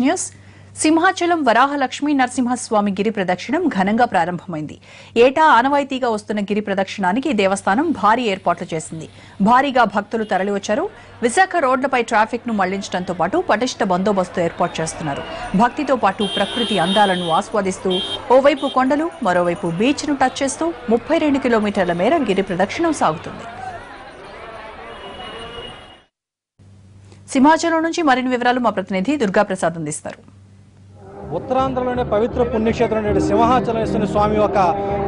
News. Simhachalam Varahalakshmi Narasimhaswamy గిరి ప్రదక్షిణం ఘనంగా ప్రారంభమైంది. ఏటా ఆనవాయితీగా వస్తున్న గిరి ప్రదక్షిణానికి దేవస్థానం భారీ ఏర్పాట్లు చేసింది. భారీగా భక్తులు తరలివచ్చారు. విశాఖ రోడ్లపై ట్రాఫిక్ ను మళ్లించడంతో పాటు పటిష్ట బందోబస్తు ఏర్పాటు చేస్తున్నారు. భక్తితో పాటు ప్రకృతి అందాలను ఆస్వాదిస్తూ ఓవైపు కొండలు మరోవైపు బీచ్ ను టచ్ చేస్తూ 32 కిలోమీటర్ల మేర గిరి ప్రదక్షిణం సాగుతుంది. సింహాచలం నుంచి మరిన్ని వివరాలు మా ప్రతినిధి దుర్గాప్రసాద్ అందిస్తారు. ఉత్తరాంధ్రలోనే పవిత్ర పుణ్యక్షేత్రం సింహాచలేశ్వర స్వామి యొక్క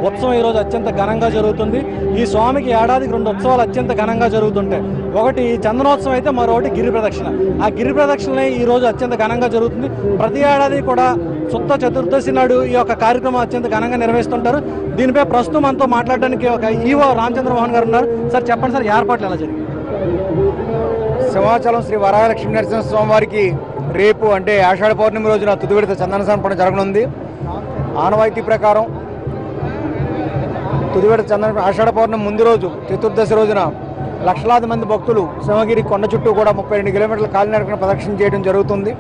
ఉత్సవం ఈరోజు అత్యంత ఘనంగా జరుగుతుంది. ఈ స్వామికి ఏడాదికి 2 ఉత్సవాలు అత్యంత ఘనంగా జరుగుతుంటాయి. ఒకటి చందనోత్సవం అయితే మరొకటి గిరి ప్రదక్షిణ. ఆ గిరి ప్రదక్షిణనే ఈ రోజు అత్యంత ఘనంగా జరుగుతుంది. ప్రతి ఏడాది కూడా శుద్ధ చతుర్దశి నాడు ఈ యొక్క కార్యక్రమం అత్యంత ఘనంగా నిర్వహిస్తుంటారు. దీనిపై ప్రస్తుతం మనతో మాట్లాడడానికి ఒక ఈవో రామచంద్రమోహన్ గారు ఉన్నారు. సార్ చెప్పండి సార్, ఏర్పాట్లు ఎలా జరిగింది? సింహాచలం శ్రీ వరాహలక్ష్మీ నరసింహస్వామి వారికి రేపు అంటే ఆషాఢ పౌర్ణమి రోజున తుది విడత చందన సమర్పణ జరగనుంది. ఆనవాయితీ ప్రకారం తుది విడత చందన ఆషాఢ పౌర్ణమి ముందు రోజు చతుర్దశి రోజున లక్షలాది మంది భక్తులు సింహగిరి కొండ చుట్టూ కూడా 32 కిలోమీటర్ల కాలినడకన ప్రదక్షిణ చేయడం జరుగుతుంది.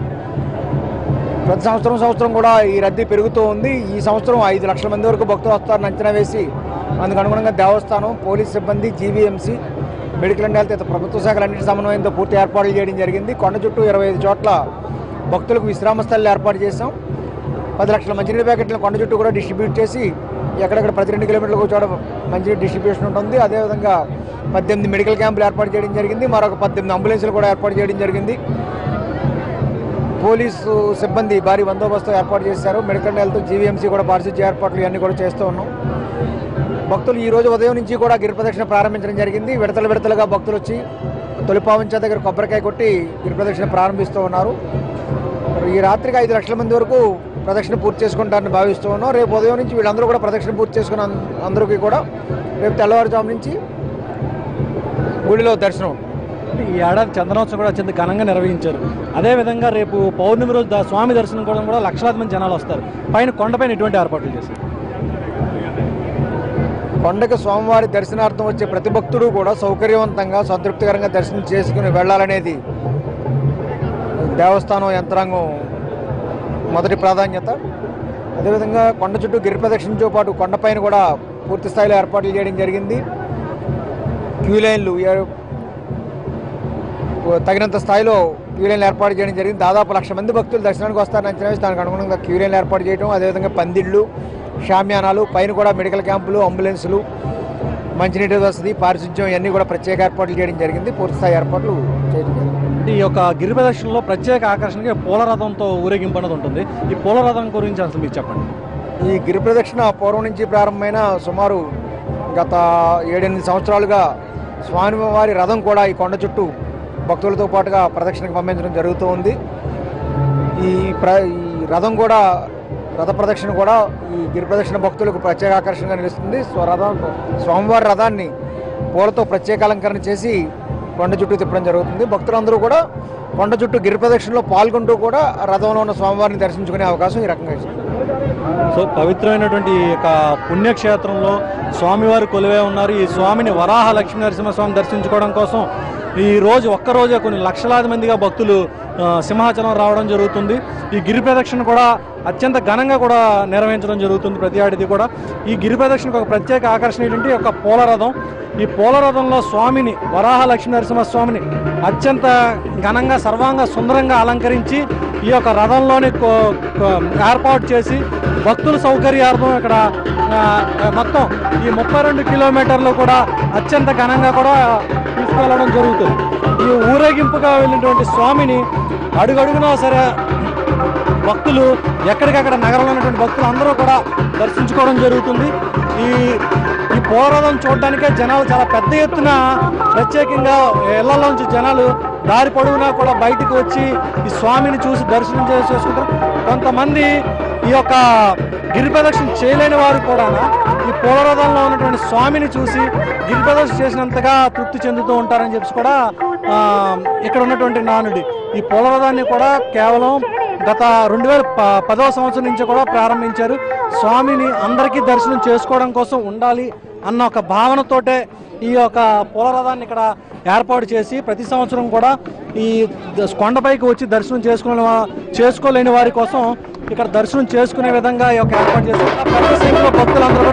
ప్రతి సంవత్సరం కూడా ఈ రద్దీ పెరుగుతూ ఉంది. ఈ సంవత్సరం 5 లక్షల మంది వరకు భక్తులు వస్తారని అంచనా వేసి అందుకు అనుగుణంగా దేవస్థానం, పోలీస్ సిబ్బంది, జీవీఎంసీ, మెడికల్ అండ్ హెల్త్ ప్రభుత్వ శాఖలన్నింటి సమన్వయంతో పూర్తి ఏర్పాట్లు చేయడం జరిగింది. కొండ చుట్టూ 25 చోట్ల భక్తులకు విశ్రామ స్థలాలు ఏర్పాటు చేశాం. 10 లక్షల మంచినీటి ప్యాకెట్లను కొండ చుట్టూ కూడా డిస్ట్రిబ్యూట్ చేసి ఎక్కడెక్కడ ప్రతి 2 కిలోమీటర్లకు చోట మంచినీటి డిస్ట్రిబ్యూషన్ ఉంటుంది. అదేవిధంగా 18 మెడికల్ క్యాంపులు ఏర్పాటు చేయడం జరిగింది. మరొక 18 అంబులెన్సులు కూడా ఏర్పాటు చేయడం జరిగింది. పోలీసు సిబ్బంది భారీ బందోబస్తు ఏర్పాటు చేశారు. మెడికల్ అండ్ హెల్త్, జీవీఎంసీ కూడా పారిశుద్ధ్య ఏర్పాట్లు ఇవన్నీ కూడా చేస్తూ ఉన్నాం. భక్తులు ఈ రోజు ఉదయం నుంచి కూడా గిరి ప్రదక్షిణ ప్రారంభించడం జరిగింది. విడతలుగా భక్తులు వచ్చి తొలిపావంచ దగ్గర కొబ్బరికాయ కొట్టి గిరి ప్రదక్షిణ ప్రారంభిస్తూ ఉన్నారు. ఈ రాత్రికి 5 లక్షల మంది వరకు ప్రదక్షిణ పూర్తి చేసుకుంటారని భావిస్తూ ఉన్నాం. రేపు ఉదయం నుంచి వీళ్ళందరూ కూడా ప్రదక్షిణ పూర్తి చేసుకున్న అందరికీ కూడా రేపు తెల్లవారుజాము నుంచి గుడిలో దర్శనం. ఈ ఏడాది చందనోత్సవం కూడా అత్యంత ఘనంగా నిర్వహించారు. అదేవిధంగా రేపు పౌర్ణమి రోజు స్వామి దర్శనం కూడా లక్షలాది మంది జనాలు వస్తారు. కొండపైన ఎటువంటి ఏర్పాట్లు చేశారు? కొండకు స్వామివారి దర్శనార్థం వచ్చే ప్రతి భక్తుడు కూడా సౌకర్యవంతంగా సంతృప్తికరంగా దర్శనం చేసుకుని వెళ్లాలనేది దేవస్థానం యంత్రాంగం మొదటి ప్రాధాన్యత. అదేవిధంగా కొండ చుట్టూ గిరి ప్రదక్షిణతో పాటు కొండపైన కూడా పూర్తి స్థాయిలో ఏర్పాట్లు చేయడం జరిగింది. క్యూ లైన్లు తగినంత స్థాయిలో క్యూ లైన్లు ఏర్పాటు చేయడం జరిగింది. దాదాపు 1 లక్ష మంది భక్తులు దర్శనానికి వస్తారని అంచనా వేసి దానికి అనుగుణంగా క్యూ లైన్లు ఏర్పాటు చేయడం, అదేవిధంగా పందిళ్ళు, షామ్యానాలు, పైన కూడా మెడికల్ క్యాంపులు, అంబులెన్సులు, మంచినీటి వసతి, పారిశుధ్యం ఇవన్నీ కూడా ప్రత్యేక ఏర్పాట్లు చేయడం జరిగింది. పూర్తిస్థాయి ఏర్పాట్లు చేయడం జరిగింది. ఈ యొక్క గిరి ప్రదక్షిణలో ప్రత్యేక ఆకర్షణగా పూలరథంతో ఊరేగింపు అనేది ఉంటుంది. ఈ పూలరథం గురించి అసలు మీరు చెప్పండి. ఈ గిరి ప్రదక్షిణ పూర్వం నుంచి ప్రారంభమైన సుమారు గత 7-8 సంవత్సరాలుగా స్వామివారి రథం కూడా ఈ కొండ చుట్టూ భక్తులతో పాటుగా ప్రదక్షిణకు పంపించడం జరుగుతూ ఉంది. ఈ రథం కూడా రథ ప్రదక్షిణ కూడా ఈ గిరి ప్రదక్షిణ భక్తులకు ప్రత్యేక ఆకర్షణగా నిలుస్తుంది. స్వామివారి రథాన్ని పూలతో ప్రత్యేక అలంకరణ చేసి కొండ చుట్టూ తిప్పడం జరుగుతుంది. భక్తులందరూ కూడా కొండ చుట్టూ గిరి ప్రదక్షిణలో పాల్గొంటూ కూడా రథంలో ఉన్న స్వామివారిని దర్శించుకునే అవకాశం ఈ రకంగా ఇస్తుంది. సో పవిత్రమైనటువంటి యొక్క పుణ్యక్షేత్రంలో స్వామివారు కొలువే ఉన్నారు. ఈ స్వామిని వరాహ లక్ష్మీ నరసింహస్వామిని దర్శించుకోవడం కోసం ఈ రోజు ఒక్కరోజే కొన్ని లక్షలాది మందిగా భక్తులు సింహాచలం రావడం జరుగుతుంది. ఈ గిరి ప్రదక్షిణ కూడా అత్యంత ఘనంగా కూడా నిర్వహించడం జరుగుతుంది ప్రతి ఏడాది కూడా. ఈ గిరి ప్రదక్షిణకు ఒక ప్రత్యేక ఆకర్షణ ఏంటంటే ఒక పూలరథం. ఈ పూలరథంలో స్వామిని వరాహ లక్ష్మీ నరసింహస్వామిని అత్యంత ఘనంగా సర్వాంగ సుందరంగా అలంకరించి ఈ యొక్క రథంలోని ఏర్పాటు చేసి భక్తుల సౌకర్యార్థం ఇక్కడ మొత్తం ఈ 32 కిలోమీటర్లు కూడా అత్యంత ఘనంగా కూడా తీసుకెళ్లడం జరుగుతుంది. ఈ ఊరేగింపుగా వెళ్ళినటువంటి స్వామిని అడుగడుగునా సరే భక్తులు ఎక్కడికక్కడ నగరంలో ఉన్నటువంటి భక్తులు అందరూ కూడా దర్శించుకోవడం జరుగుతుంది. ఈ పూలరథం చూడడానికే జనాలు చాలా పెద్ద ఎత్తున ప్రత్యేకంగా ఇళ్లలోంచి జనాలు దారి పొడవునా కూడా బయటికి వచ్చి ఈ స్వామిని చూసి దర్శనం చేసుకుంటారు. కొంతమంది ఈ యొక్క గిరి ప్రదక్షిణ చేయలేని వారు కూడా ఈ పూలరథంలో ఉన్నటువంటి స్వామిని చూసి గిరి ప్రదక్షిణ చేసినంతగా తృప్తి చెందుతూ ఉంటారని చెప్పి కూడా ఇక్కడ ఉన్నటువంటి నానుడి. ఈ పూలరథాన్ని కూడా కేవలం గత 2010వ సంవత్సరం నుంచి కూడా ప్రారంభించారు. స్వామిని అందరికీ దర్శనం చేసుకోవడం కోసం ఉండాలి అన్న ఒక భావనతోటే ఈ యొక్క పూలరథాన్ని ఇక్కడ ఏర్పాటు చేసి ప్రతి సంవత్సరం కూడా ఈ కొండపైకి వచ్చి దర్శనం చేసుకోలేని వారి కోసం ఇక్కడ దర్శనం చేసుకునే విధంగా ఈ యొక్క ఏర్పాటు చేశారు. పెద్ద సంఖ్యలో భక్తులందరూ